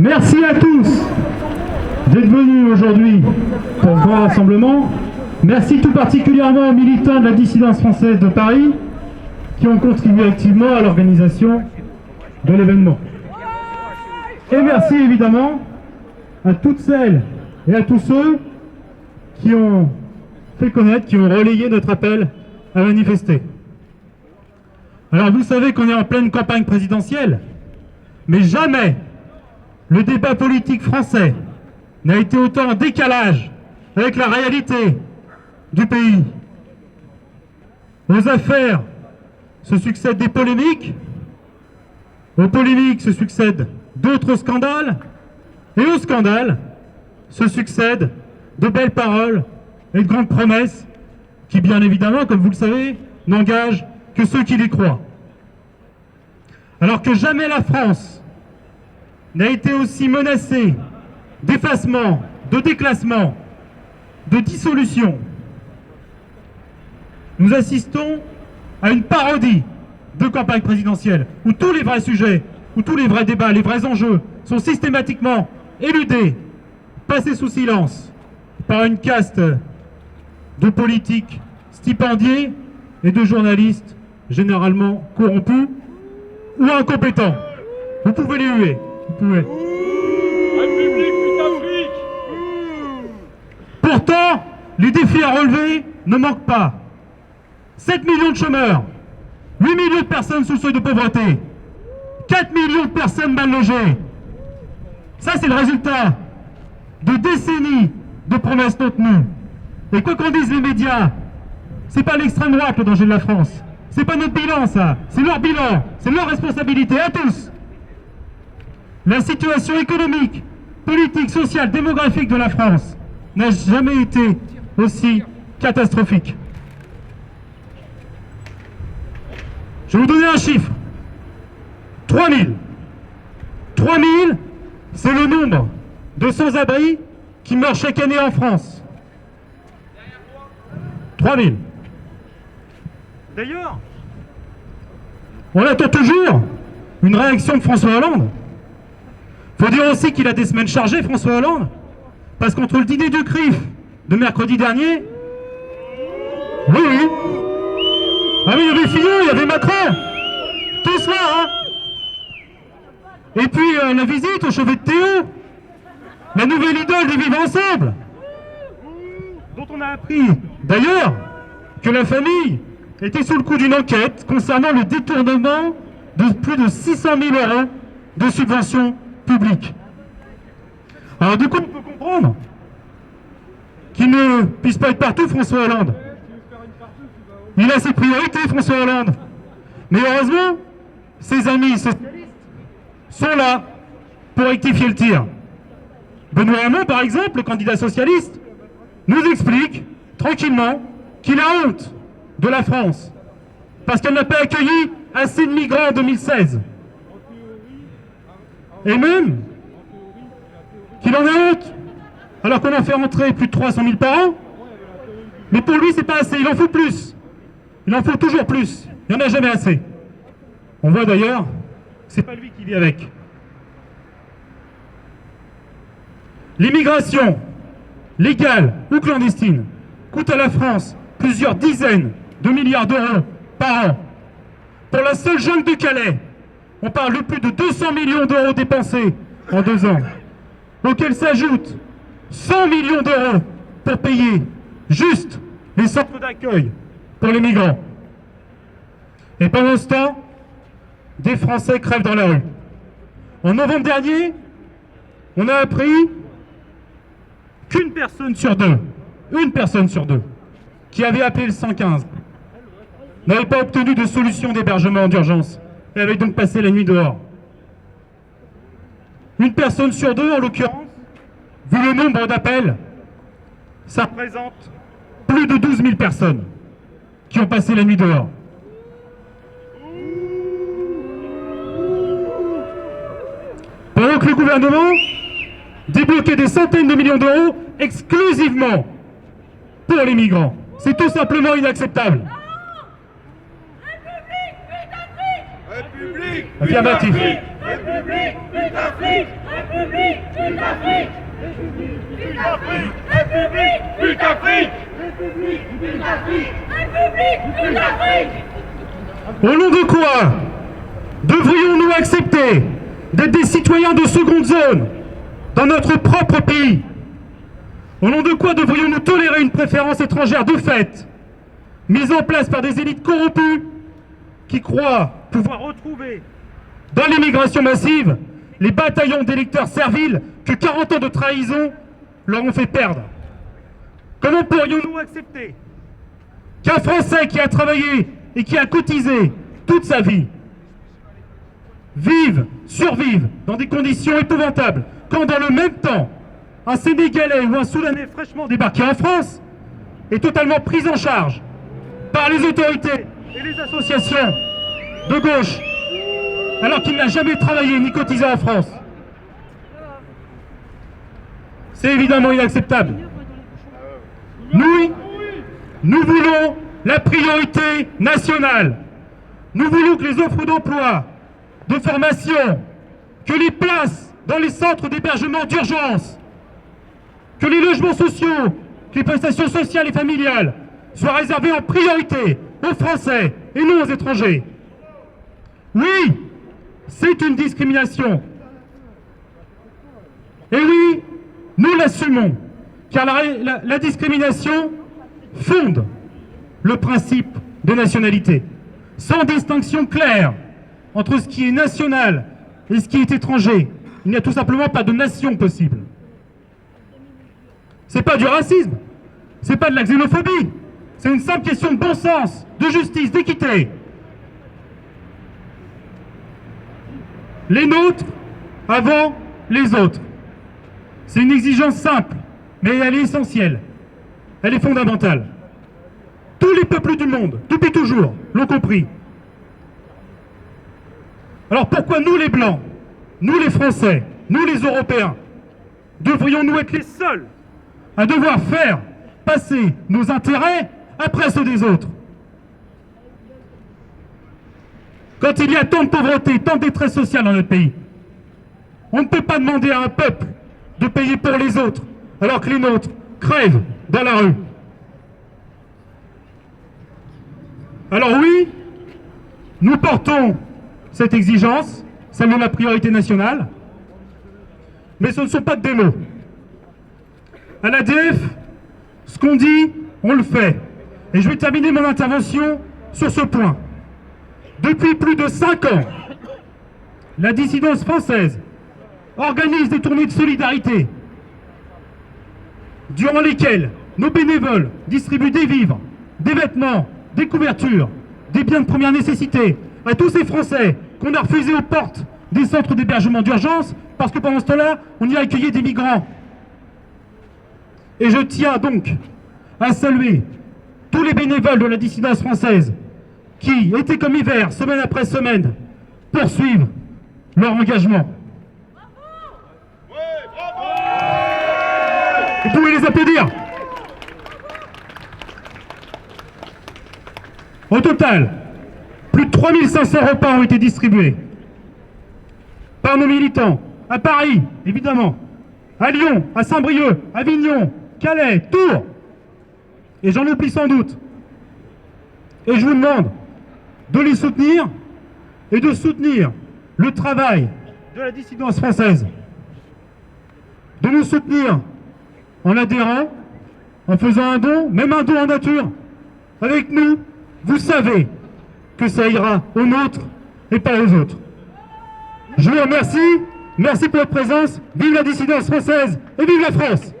Merci à tous d'être venus aujourd'hui pour ce grand rassemblement. Merci tout particulièrement aux militants de la dissidence française de Paris qui ont contribué activement à l'organisation de l'événement. Et merci évidemment à toutes celles et à tous ceux qui ont fait connaître, qui ont relayé notre appel à manifester. Alors vous savez qu'on est en pleine campagne présidentielle, mais jamais le débat politique français n'a été autant en décalage avec la réalité du pays. Aux affaires se succèdent des polémiques, aux polémiques se succèdent d'autres scandales, et aux scandales se succèdent de belles paroles et de grandes promesses qui, bien évidemment, comme vous le savez, n'engagent que ceux qui les croient. Alors que jamais la France n'a été aussi menacée d'effacement, de déclassement, de dissolution. Nous assistons à une parodie de campagne présidentielle où tous les vrais sujets, où tous les vrais débats, les vrais enjeux sont systématiquement éludés, passés sous silence par une caste de politiques stipendiés et de journalistes généralement corrompus ou incompétents. Vous pouvez les huer, vous pouvez. Pourtant, les défis à relever ne manquent pas. 7 millions de chômeurs, 8 millions de personnes sous le seuil de pauvreté, 4 millions de personnes mal logées. Ça, c'est le résultat de décennies de promesses non tenues. Et quoi qu'en disent les médias, c'est pas l'extrême droite le danger de la France. C'est pas notre bilan, ça. C'est leur bilan. C'est leur responsabilité à tous. La situation économique, politique, sociale, démographique de la France n'a jamais été aussi catastrophique. Je vais vous donner un chiffre. 3000. 3000, c'est le nombre de sans-abri qui meurent chaque année en France. 3000. D'ailleurs, on attend toujours une réaction de François Hollande. Faut dire aussi qu'il a des semaines chargées, François Hollande, parce qu'entre le dîner du CRIF de mercredi dernier, oui, ah oui, il y avait Fillon, il y avait Macron, tout cela, hein. Et puis la visite au chevet de Théo, la nouvelle idole des Vivre Ensemble, dont on a appris d'ailleurs que la famille était sous le coup d'une enquête concernant le détournement de plus de 600 000 € de subventions publiques. Alors du coup, on peut comprendre qu'il ne puisse pas être partout, François Hollande. Il a ses priorités, François Hollande. Mais heureusement, ses amis socialistes sont là pour rectifier le tir. Benoît Hamon, par exemple, le candidat socialiste, nous explique tranquillement qu'il a honte de la France parce qu'elle n'a pas accueilli assez de migrants en 2016. Et même qu'il en a honte alors qu'on en fait rentrer plus de 300 000 par an. Mais pour lui, c'est pas assez, il en faut plus. Il en faut toujours plus. Il n'y en a jamais assez. On voit d'ailleurs, c'est pas lui qui vit avec. L'immigration, légale ou clandestine, coûte à la France plusieurs dizaines de milliards d'euros par an. Pour la seule jungle de Calais, on parle de plus de 200 millions d'euros dépensés en 2 ans, auxquels s'ajoutent 100 millions d'euros pour payer juste les centres d'accueil pour les migrants. Et pendant ce temps, des Français crèvent dans la rue. En novembre dernier, on a appris qu'une personne sur deux, qui avait appelé le 115, n'avait pas obtenu de solution d'hébergement d'urgence et avait donc passé la nuit dehors. Une personne sur deux, en l'occurrence, vu le nombre d'appels, ça représente plus de 12 000 personnes qui ont passé la nuit dehors. Pendant que le gouvernement débloquait des centaines de millions d'euros exclusivement pour les migrants. C'est tout simplement inacceptable. République, affirmatif. République, République, République d'Afrique. République d'Afrique. République d'Afrique. République d'Afrique. République d'Afrique. Au nom de quoi devrions-nous accepter d'être des citoyens de seconde zone dans notre propre pays? Au nom de quoi devrions-nous tolérer une préférence étrangère de fait, mise en place par des élites corrompues qui croient pouvoir retrouver dans l'immigration massive les bataillons d'électeurs serviles que 40 ans de trahison leur ont fait perdre? Comment pourrions-nous accepter qu'un Français qui a travaillé et qui a cotisé toute sa vie survive dans des conditions épouvantables, quand dans le même temps, un Sénégalais ou un Soudanais fraîchement débarqué en France est totalement pris en charge par les autorités et les associations de gauche, alors qu'il n'a jamais travaillé ni cotisé en France? C'est évidemment inacceptable. Nous voulons la priorité nationale. Nous voulons que les offres d'emploi, de formation, que les places dans les centres d'hébergement d'urgence, que les logements sociaux, que les prestations sociales et familiales soient réservées en priorité aux Français et non aux étrangers. Oui, c'est une discrimination. Et oui, nous l'assumons, car la discrimination fonde le principe de nationalité, sans distinction claire entre ce qui est national et ce qui est étranger. Il n'y a tout simplement pas de nation possible. C'est pas du racisme, c'est pas de la xénophobie, c'est une simple question de bon sens, de justice, d'équité. Les nôtres avant les autres. C'est une exigence simple, mais elle est essentielle. Elle est fondamentale. Tous les peuples du monde, depuis toujours, l'ont compris. Alors pourquoi nous les Blancs, nous les Français, nous les Européens, devrions-nous être les seuls à devoir faire passer nos intérêts après ceux des autres? Quand il y a tant de pauvreté, tant de détresse sociale dans notre pays, on ne peut pas demander à un peuple de payer pour les autres, alors que les nôtres crèvent dans la rue. Alors oui, nous portons cette exigence, celle de la priorité nationale, mais ce ne sont pas que des mots. À l'ADF, ce qu'on dit, on le fait. Et je vais terminer mon intervention sur ce point. Depuis plus de 5 ans, la dissidence française organise des tournées de solidarité durant lesquelles nos bénévoles distribuent des vivres, des vêtements, des couvertures, des biens de première nécessité à tous ces Français qu'on a refusés aux portes des centres d'hébergement d'urgence parce que pendant ce temps-là, on y a accueilli des migrants. Et je tiens donc à saluer tous les bénévoles de la dissidence française qui, été comme hiver, semaine après semaine, poursuivent leur engagement. Vous pouvez les applaudir. Au total, plus de 3500 repas ont été distribués par nos militants, à Paris, évidemment, à Lyon, à Saint-Brieuc, à Avignon, Calais, Tours, et j'en oublie sans doute. Et je vous demande de les soutenir et de soutenir le travail de la dissidence française, de nous soutenir en adhérant, en faisant un don, même un don en nature. Avec nous, vous savez que ça ira aux nôtres et pas aux autres. Je vous remercie, merci pour votre présence, vive la dissidence française et vive la France!